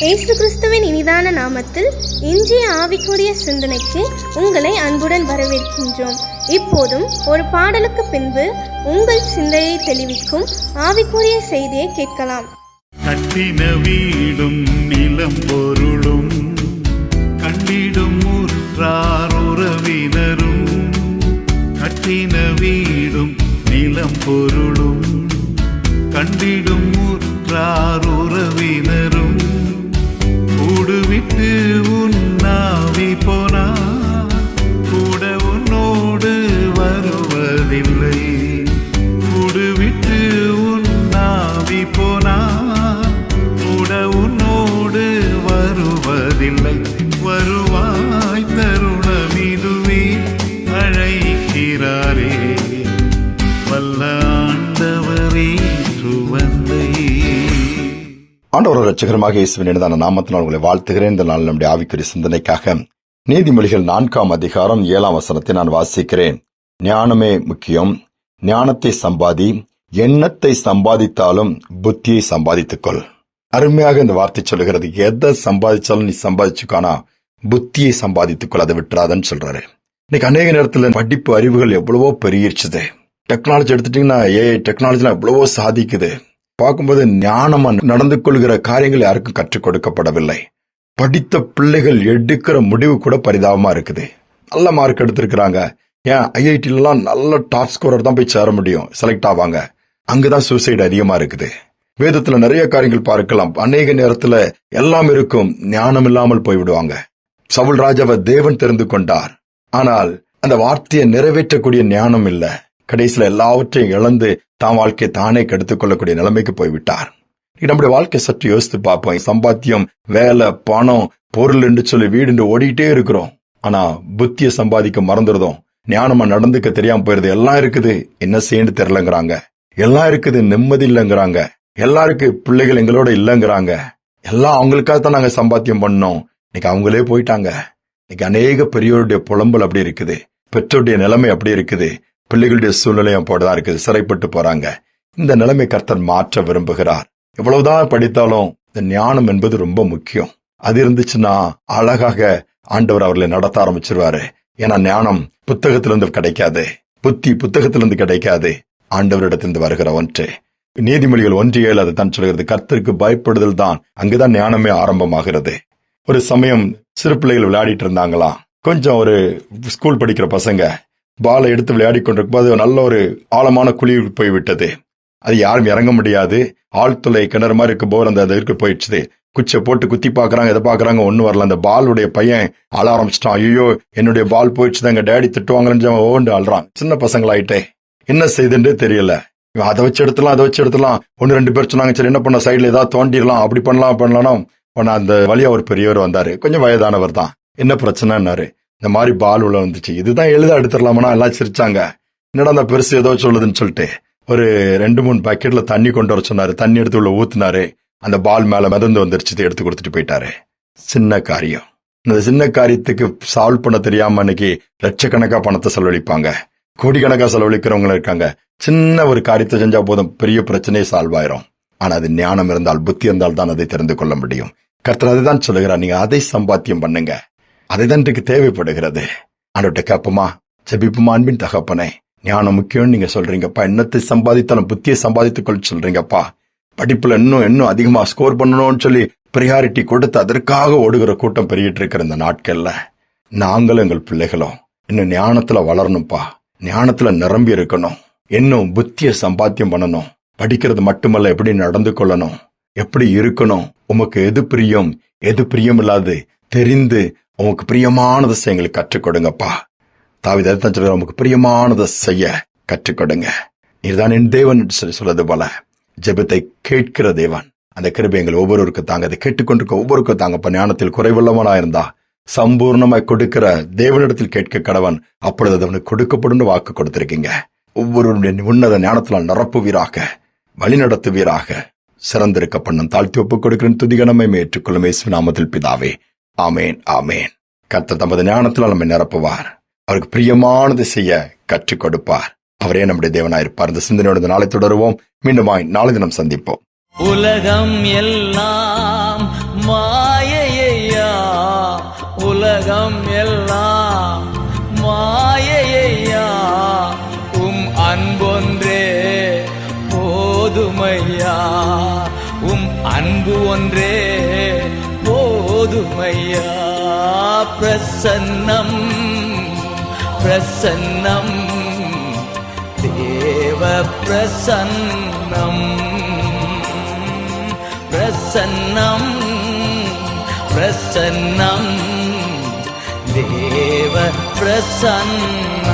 இயேசு கிறிஸ்துவின் இனிதான நாமத்தில் இன்றைய ஆவிக்குரிய சிந்தனைக்கு உங்களை அன்புடன் வரவேற்கின்றோம். இப்போதும் ஒரு பாடலுக்கு பின்பு உங்கள் சிந்தையை தெளிவிக்கும் ஆவிக்குரிய செய்தியை கேட்கலாம். கட்டின வீடும் நிலம் பொருளும் கண்டிடும் ஊற்றார் உறவினரும், கட்டின வீடும் நிலம் பொருளும் கண்டிடும் ஊற்றார் உறவினரும், கூடுவிட்டு உன்னாவி போனா கூட உன்னோடு வருவதில்லை, கூடுவிட்டு உன்னாவி போனா கூட உன்னோடு வருவதில்லை, வருவாய் தருணமிதுவே அழைக்கிறாரே வல்ல ஆண்டவரே சுவந்தை. ஆண்டவர் இரட்சகருமாக இயேசுவின் இனிதான நாமத்தினால் உங்களை வாழ்த்துகிறேன். இந்த நாள் நம்முடைய ஆவிக்குரிய சிந்தனைக்காக நீதிமொழிகள் 4ஆம் அதிகாரம் 7ஆம் வசனத்தை நான் வாசிக்கிறேன். ஞானமே முக்கியம், ஞானத்தை சம்பாதி, எண்ணத்தை சம்பாதித்தாலும் புத்தியை சம்பாதித்துக்கொள். அருமையாக இந்த வார்த்தை சொல்லுகிறது. எதை சம்பாதிச்சாலும் நீ சம்பாதிச்சுக்கானா புத்தியை சம்பாதித்துக்கொள், அதை விட்டுறாதன்னு சொல்றாரு. இன்னைக்கு அநேக நேரத்துல படிப்பு அறிவுகள் எவ்வளவோ பெருகிடுச்சுது. டெக்னாலஜி எடுத்துட்டீங்கன்னா டெக்னாலஜிலாம் எவ்வளவோ சாதிக்குது. பார்க்கும்போது ஞானமா நடந்து கொள்கிற காரியங்கள் யாருக்கும் கற்றுக் கொடுக்கப்படவில்லை. படித்த பிள்ளைகள் எடுக்கிற முடிவு கூட பரிதாபமா இருக்குது. நல்ல மார்க் எடுத்திருக்கிறாங்க, ஏன் ஐஐடிலாம் நல்ல டாப் ஸ்கோரர் தான் போய் சேர முடியும், செலக்ட் ஆவாங்க. அங்கதான் சூசைடு அதிகமா இருக்குது. வேதத்துல நிறைய காரியங்கள் பார்க்கலாம். அநேக நேரத்துல எல்லாம் இருக்கும், ஞானம் இல்லாமல் போய்விடுவாங்க. சவுல் ராஜாவை தேவன் தெரிந்து கொண்டார், ஆனால் அந்த வார்த்தையை நிறைவேற்றக்கூடிய ஞானம் இல்ல. கடைசியில எல்லாவற்றையும் இழந்து தான் வாழ்க்கையை தானே கெடுத்துக் கொள்ளக்கூடிய நிலைமைக்கு போய்விட்டார். நம்முடைய வாழ்க்கை சற்று யோசித்து பார்ப்போம். சம்பாத்தியம், வேலை, பணம், பொருள் என்று சொல்லி வீடு ஓடிட்டே இருக்கிறோம். ஆனா புத்தியை சம்பாதிக்க மறந்துடுறோம். ஞானமா நடந்துக்க தெரியாம போயிருது. எல்லாம் இருக்குது, என்ன செய்யணும் தெரியலங்கிறாங்க. எல்லாம் இருக்குது, நிம்மதி இல்லைங்கிறாங்க. எல்லாருக்கும் பிள்ளைகள் எங்களோட இல்லைங்கிறாங்க. எல்லாம் அவங்களுக்காக தான் நாங்க சம்பாத்தியம் பண்ணோம். இன்னைக்கு அவங்களே போயிட்டாங்க. இன்னைக்கு அநேக பெரியோருடைய புலம்பல் அப்படி இருக்குது, பெற்றோருடைய நிலைமை அப்படி இருக்குது, பிள்ளைகளுடைய சூழ்நிலையும் போடதான் இருக்குது, சிறைப்பட்டு போறாங்க. இந்த நிலைமை கர்த்தர் மாற்ற விரும்புகிறார். எவ்வளவுதான் படித்தாலும் இந்த ஞானம் என்பது ரொம்ப முக்கியம். அது இருந்துச்சுன்னா அழகாக ஆண்டவர் அவர்களை நடத்த ஆரம்பிச்சிருவாரு. ஏன்னா ஞானம் புத்தகத்திலிருந்து கிடைக்காது, புத்தி புத்தகத்திலிருந்து கிடைக்காது, ஆண்டவரிடத்திலிருந்து வருகிற ஒன்று. நீதிமொழிகள் 1:7 அதை தான் சொல்கிறது. கர்த்தருக்கு பயப்படுதல் தான், அங்குதான் ஞானமே ஆரம்பமாகிறது. ஒரு சமயம் சிறு பிள்ளைகள் விளையாடிட்டு இருந்தாங்களாம். கொஞ்சம் ஒரு ஸ்கூல் படிக்கிற பசங்க பாலை எடுத்து விளையாடி கொண்டிருக்கும் நல்ல ஒரு ஆழமான குழி போய்விட்டது. அது யாரும் இறங்க முடியாது. ஆழ்துளை கிணறு மாதிரி இருக்க போர் அந்த இதற்கு போயிடுச்சு. குச்சை போட்டு குத்தி பாக்குறாங்க, எதை பாக்குறாங்க, ஒண்ணு வரல. அந்த பாலுடைய பையன் அழ ஆரம்பிச்சிட்டான். ஐயோ என்னுடைய பால் போயிடுச்சு, எங்க டேடி திட்டுவாங்கன்னு ஓண்டு அழுறான். சின்ன பசங்களாயிட்டே என்ன செய்துன்றே தெரியல. அதை வச்சு எடுத்துலாம். 1-2 பேர் சொன்னாங்க, சரி என்ன பண்ண, சைட்ல ஏதாவது தோண்டிடலாம், அப்படி பண்ணலாம். அந்த வழியா ஒரு பெரியவர் வந்தாரு, கொஞ்சம் வயதானவர் தான். என்ன பிரச்சனைன்னாரு. இந்த மாதிரி பால் உள்ள வந்துச்சு, இதுதான் எளிதா எடுத்துடலாமனா. எல்லாம் சிரிச்சாங்க. என்னடா அந்த பெருசு ஏதோ சொல்லுதுன்னு சொல்லிட்டு ஒரு 2-3 பாக்கெட்ல தண்ணி கொண்டு வர சொன்னாரு. தண்ணி எடுத்து உள்ள ஊத்துனாரு. அந்த பால் மேல மிதந்து வந்துருச்சு. எடுத்து கொடுத்துட்டு போயிட்டாரு. சின்ன காரியம். இந்த சின்ன காரியத்துக்கு சால்வ் பண்ண தெரியாம இன்னைக்கு லட்சக்கணக்கா பணத்தை செலவழிப்பாங்க, கோடிக்கணக்கா செலவழிக்கிறவங்க இருக்காங்க. சின்ன ஒரு காரியத்தை செஞ்சா போதும், பெரிய பிரச்சனையே சால்வ் ஆயிரும். ஆனா அது ஞானம் இருந்தால், புத்தி இருந்தால் தான் அதை தெரிந்து கொள்ள முடியும். கர்த்தர் அதை தான் சொல்லுகிறார், நீங்க அதை சம்பாத்தியம் பண்ணுங்க. அதைதான் இன்றைக்கு தேவைப்படுகிறது. ஆண்டவர்கிட்ட கேப்பமா, ஜெபிப்போமா. அன்பின் தகப்பனே, ஞானம் முக்கியம் நீங்க சொல்றீங்கப்பா. எண்ணத்தை சம்பாதித்தாலும் புத்தியை சம்பாதித்துக்கொள்ள சொல்றீங்கப்பா. படிப்புல இன்னும் அதிகமா ஸ்கோர் பண்ணணும்னு சொல்லி பிரியாரிட்டி கொடுத்து அதற்காக ஓடுகிற கூட்டம் பெருகிட்டு இருக்கிற இந்த நாட்கள்ல நாங்களும் எங்கள் பிள்ளைகளும் இன்னும் ஞானத்துல வளரணும்ப்பா. ஞானத்துல நிரம்பி இருக்கணும். இன்னும் புத்தியை சம்பாத்தியம் பண்ணணும். படிக்கிறது மட்டுமல்ல, எப்படி நடந்து கொள்ளணும், எப்படி இருக்கணும், உமக்கு எது பிரியம் எது பிரியம் இல்லாது தெரிந்து உமக்கு பிரியமானதை செய்ய எங்களுக்கு கற்றுக் கொடுங்கப்பா. தாவீது தான் சொல்ற, உமக்கு பிரியமானதை செய்ய கற்றுக் கொடுங்க. நீர்தான் என் தேவன் சொல்றது போல ஜெபத்தை கேட்கிற தேவன். அந்த கிருபை எங்கள் ஒவ்வொருவருக்கு தாங்க. அதை கேட்டுக்கொண்டிருக்க ஒவ்வொருக்கும் தாங்கப்பா. ஞானத்தில் குறைவுள்ளவனா இருந்தா சம்பூர்ணமாய் கொடுக்கிற தேவனிடத்தில் கேட்க கடவன், அப்பொழுது அது அவனுக்கு கொடுக்கப்படும் வாக்கு கொடுத்திருக்கீங்க. ஒவ்வொருவருடைய உன்னத ஞானத்தினால் நிரப்புவீராக, வழி நடத்துவீராக. சிறந்திருக்க பண்ணும் தாழ்த்தி ஒப்புக் கொடுக்கிறேன். துதிகனமை ஏற்றுக்கொள்ளும் இயேசுவின் நாமத்தில் பிதாவே, ஆமேன் ஆமேன். கர்த்தர் தமது ஞானத்தினால் நம்மை நிரப்புவார். அவருக்கு பிரியமானது செய்ய கற்றுக் கொடுப்பார். அவரே நம்முடைய தேவனாயிருப்பார். இந்த சிந்தனையோடு நாளை தொடருவோம். மீண்டுமாய் நாளை தினம் சந்திப்போம். உலகம் எல்லாம் மாயையா உலகம் எல்லாம் மாயையா உம் அன்பொன்றே போதுமையா உம் அன்பு ஒன்றே போதுமையா பிரசன்னம் பிரசன்னம் தேவ பிரசன்னம் பிரசன்னம் பிரசன்னம் தேவ பிரசன்னம்